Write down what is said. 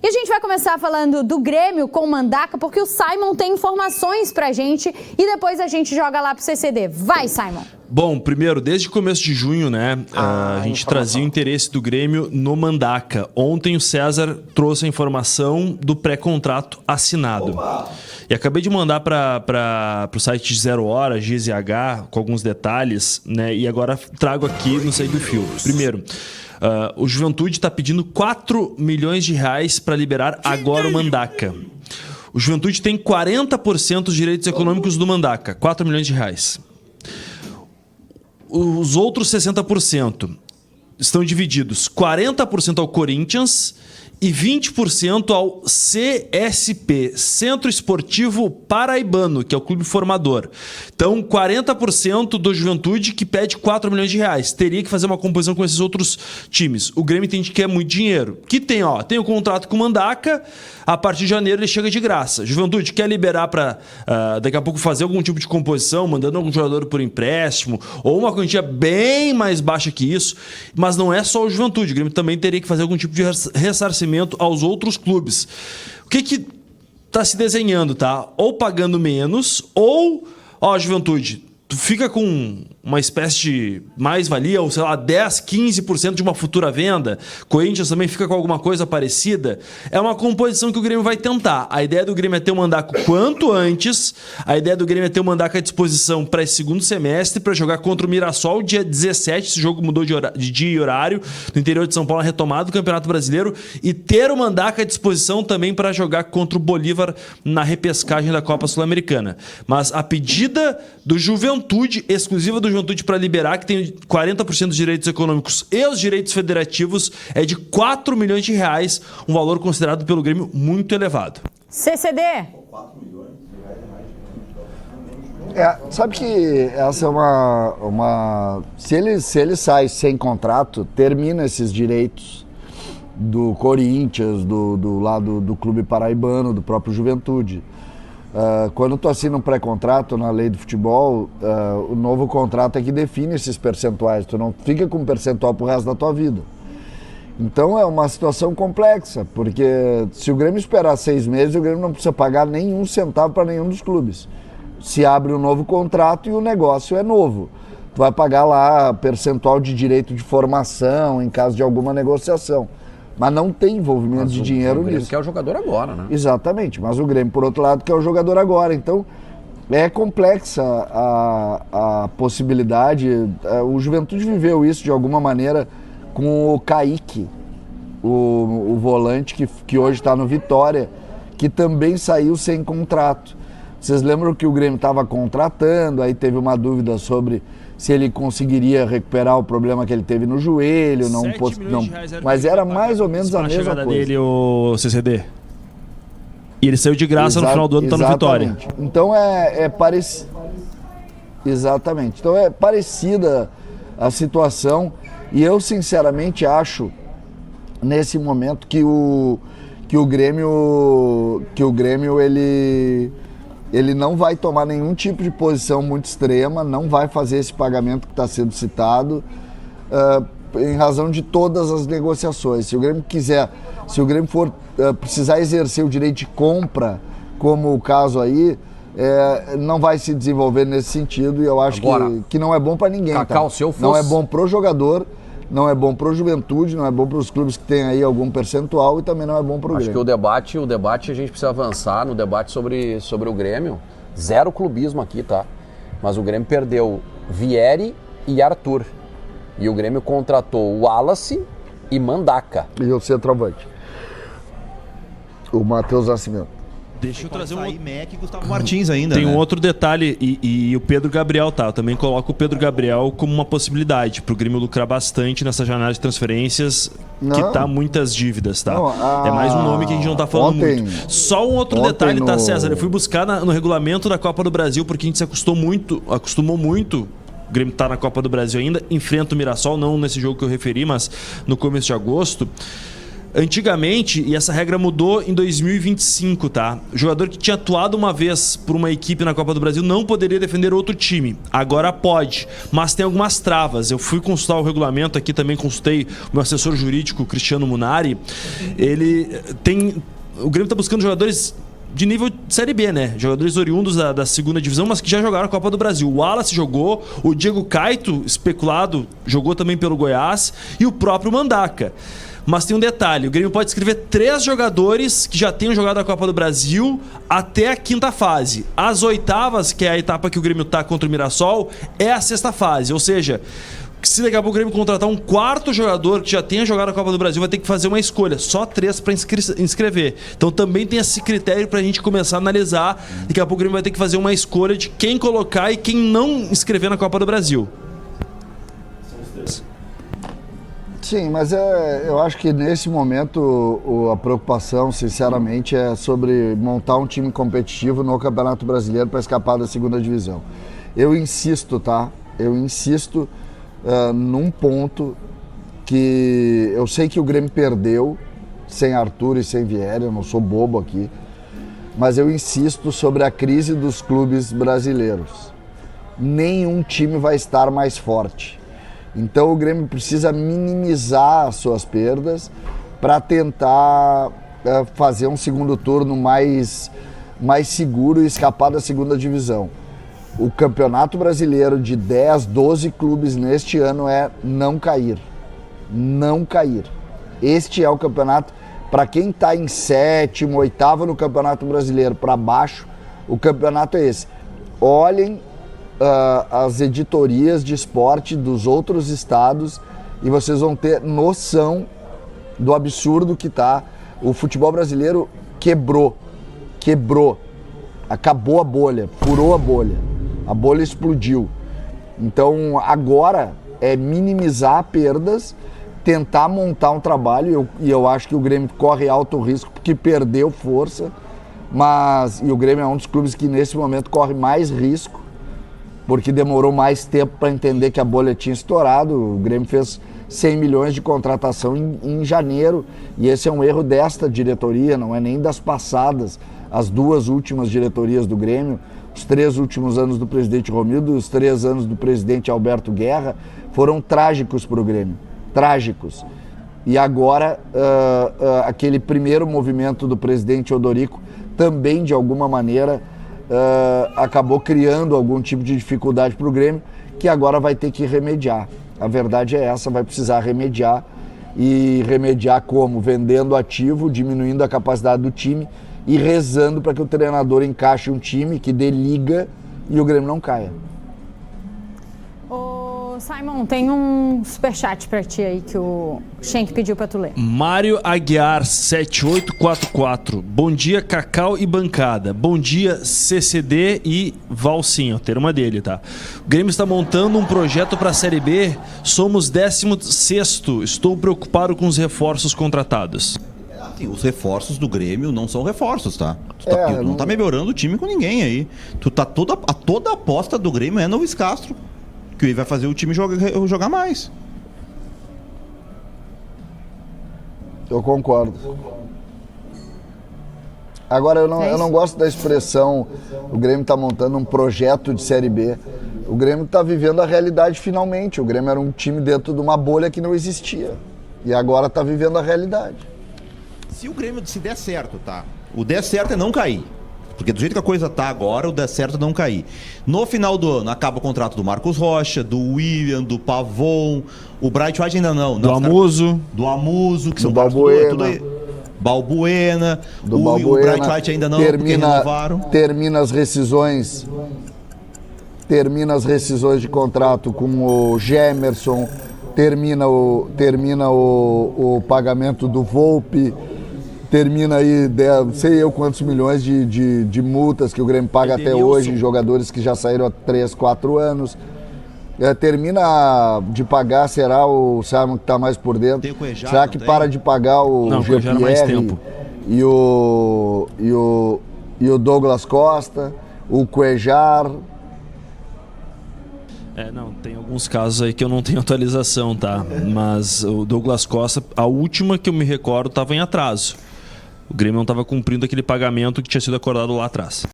E a gente vai começar falando do Grêmio com o Mandaca, porque o Simon tem informações pra gente e depois a gente joga lá pro CCD. Vai, Simon! Bom, primeiro, desde o começo de junho, né, a gente trazia o interesse do Grêmio no Mandaca. Ontem o César trouxe a informação do pré-contrato assinado. E acabei de mandar para o site de 0 Hora, GZH, com alguns detalhes, né, e agora trago aqui no site do Fio. Primeiro, o Juventude está pedindo 4 milhões de reais para liberar agora o Mandaca. O Juventude tem 40% dos direitos econômicos do Mandaca, 4 milhões de reais. Os outros 60% estão divididos 40% ao Corinthians e 20% ao CSP, Centro Esportivo Paraibano, que é o clube formador. Então, 40% do Juventude que pede 4 milhões de reais. Teria que fazer uma composição com esses outros times. O Grêmio entende que é muito dinheiro. Que tem o contrato com o Mandaca, a partir de janeiro ele chega de graça. Juventude quer liberar para daqui a pouco fazer algum tipo de composição, mandando algum jogador por empréstimo, ou uma quantia bem mais baixa que isso. Mas não é só o Juventude. O Grêmio também teria que fazer algum tipo de ressarcimento aos outros clubes. O que está se desenhando, tá? Ou pagando menos, ou, Juventude, tu fica com uma espécie de mais-valia, ou sei lá, 10, 15% de uma futura venda. Corinthians também fica com alguma coisa parecida. É uma composição que o Grêmio vai tentar. A ideia do Grêmio é ter o Mandaca quanto antes. A ideia do Grêmio é ter o Mandaca à disposição para esse segundo semestre, para jogar contra o Mirassol dia 17. Esse jogo mudou de dia e horário. No interior de São Paulo, a retomada do Campeonato Brasileiro. E ter o Mandaca à disposição também para jogar contra o Bolívar na repescagem da Copa Sul-Americana. Mas a pedida do Juventude, exclusiva do Juventude para liberar, que tem 40% dos direitos econômicos e os direitos federativos, é de 4 milhões de reais, um valor considerado pelo Grêmio muito elevado. CCD. Sabe que essa é uma... Se ele sai sem contrato, termina esses direitos do Corinthians, do lado do clube paraibano, do próprio Juventude. Quando tu assina um pré-contrato na lei do futebol, o novo contrato é que define esses percentuais. Tu não fica com um percentual pro resto da tua vida. Então é uma situação complexa, porque se o Grêmio esperar 6 meses, o Grêmio não precisa pagar nenhum centavo para nenhum dos clubes. Se abre um novo contrato e o negócio é novo. Tu vai pagar lá percentual de direito de formação em caso de alguma negociação. Mas não tem envolvimento de dinheiro nisso. O Grêmio quer o jogador agora, né? Exatamente, mas o Grêmio, por outro lado, quer o jogador agora. Então, é complexa a possibilidade. O Juventude viveu isso de alguma maneira com o Kaique, o volante que hoje está no Vitória, que também saiu sem contrato. Vocês lembram que o Grêmio estava contratando, aí teve uma dúvida sobre se ele conseguiria recuperar o problema que ele teve no joelho, mas era mais ou menos a mesma coisa. Dele, o CCD. E ele saiu de graça no final do ano, tá no Vitória. Então Exatamente. Então é parecida a situação e eu sinceramente acho nesse momento que o Grêmio ele não vai tomar nenhum tipo de posição muito extrema, não vai fazer esse pagamento que está sendo citado, em razão de todas as negociações. Se o Grêmio for precisar exercer o direito de compra, como o caso aí, não vai se desenvolver nesse sentido, e eu acho que não é bom para ninguém. Cacau, se eu fosse... Não é bom pro jogador, não é bom pro Juventude, não é bom para os clubes que têm aí algum percentual e também não é bom pro Grêmio. Acho que o debate a gente precisa avançar no debate sobre o Grêmio. Zero clubismo aqui, tá? Mas o Grêmio perdeu Vieri e Arthur. E o Grêmio contratou o Wallace e Mandaca. E o centroavante, o Matheus Nascimento. Deixa eu trazer um Mac e Gustavo Martins ainda. Tem um outro detalhe, e o Pedro Gabriel, tá? Eu também coloco o Pedro Gabriel como uma possibilidade pro Grêmio lucrar bastante nessa janela de transferências que tá muitas dívidas, tá? É mais um nome que a gente não tá falando muito. Só um outro detalhe, tá, César? Eu fui buscar no regulamento da Copa do Brasil, porque a gente se acostumou muito. O Grêmio tá na Copa do Brasil ainda, enfrenta o Mirassol, não nesse jogo que eu referi, mas no começo de agosto. Antigamente, e essa regra mudou em 2025, tá? O jogador que tinha atuado uma vez por uma equipe na Copa do Brasil não poderia defender outro time. Agora pode, mas tem algumas travas. Eu fui consultar o regulamento aqui, também consultei o meu assessor jurídico, Cristiano Munari. O Grêmio tá buscando jogadores de nível de Série B, né? Jogadores oriundos da segunda divisão, mas que já jogaram a Copa do Brasil. O Wallace jogou, o Diego Caito, especulado, jogou também pelo Goiás, e o próprio Mandaca. Mas tem um detalhe, o Grêmio pode inscrever 3 jogadores que já tenham jogado a Copa do Brasil até a 5ª fase. As 8ª, que é a etapa que o Grêmio tá contra o Mirassol, é a 6ª fase. Ou seja, se daqui a pouco o Grêmio contratar um 4º jogador que já tenha jogado a Copa do Brasil, vai ter que fazer uma escolha. Só 3 para inscrever. Então também tem esse critério pra gente começar a analisar. Daqui a pouco o Grêmio vai ter que fazer uma escolha de quem colocar e quem não inscrever na Copa do Brasil. Sim, mas eu acho que nesse momento a preocupação, sinceramente, é sobre montar um time competitivo no Campeonato Brasileiro para escapar da segunda divisão. Eu insisto, tá? Eu insisto num ponto que eu sei que o Grêmio perdeu sem Arthur e sem Vieri, eu não sou bobo aqui, mas eu insisto sobre a crise dos clubes brasileiros. Nenhum time vai estar mais forte. Então o Grêmio precisa minimizar as suas perdas para tentar fazer um segundo turno mais seguro e escapar da segunda divisão. O Campeonato Brasileiro de 10, 12 clubes neste ano é não cair. Não cair. Este é o campeonato, para quem está em 7º, 8º no Campeonato Brasileiro para baixo, o campeonato é esse. Olhem as editorias de esporte dos outros estados e vocês vão ter noção do absurdo que tá. O futebol brasileiro quebrou, acabou a bolha, furou a bolha explodiu. Então agora é minimizar perdas, tentar montar um trabalho, e eu acho que o Grêmio corre alto risco porque perdeu força, e o Grêmio é um dos clubes que nesse momento corre mais risco, porque demorou mais tempo para entender que a bolha tinha estourado. O Grêmio fez 100 milhões de contratação em janeiro, e esse é um erro desta diretoria, não é nem das passadas. As 2 últimas diretorias do Grêmio, os 3 últimos anos do presidente Romildo e os 3 anos do presidente Alberto Guerra foram trágicos para o Grêmio, trágicos. E agora, aquele primeiro movimento do presidente Odorico também, de alguma maneira, acabou criando algum tipo de dificuldade para o Grêmio, que agora vai ter que remediar. A verdade é essa, vai precisar remediar. E remediar como? Vendendo ativo, diminuindo a capacidade do time e rezando para que o treinador encaixe um time que dê liga e o Grêmio não caia. Ô, Simon, tem um superchat pra ti aí que o Schenck pediu pra tu ler. Mário Aguiar, 7844. Bom dia, Cacau e bancada. Bom dia, CCD e Valcinho. Termo dele, tá? O Grêmio está montando um projeto pra Série B. Somos 16º. Estou preocupado com os reforços contratados. Os reforços do Grêmio não são reforços, tá? É, não tá melhorando o time com ninguém aí. Toda a aposta do Grêmio é no Luiz Castro, que ele vai fazer o time jogar mais. Eu concordo. Agora, eu não gosto da expressão o Grêmio está montando um projeto de Série B. O Grêmio está vivendo a realidade finalmente. O Grêmio era um time dentro de uma bolha que não existia. E agora está vivendo a realidade. Se o Grêmio se der certo, tá? O der certo é não cair. Porque do jeito que a coisa tá agora, o der certo é não cair. No final do ano, acaba o contrato do Marcos Rocha, do William, do Pavon, o Bright White ainda não. Do Amuso. Do Amuso, que do são Balbuena. Balbuena. O Bright White ainda não, porque renovaram. Termina as rescisões de contrato com o Gemerson, termina o pagamento do Volpe, termina aí, sei eu quantos milhões de multas que o Grêmio paga até hoje, jogadores que já saíram há 3, 4 anos. Termina de pagar, será o Simon que está mais por dentro? Será que para de pagar o Jean-Pierre e o Douglas Costa, o Cuejar? Não, tem alguns casos aí que eu não tenho atualização, tá? Mas o Douglas Costa, a última que eu me recordo, estava em atraso. O Grêmio não estava cumprindo aquele pagamento que tinha sido acordado lá atrás.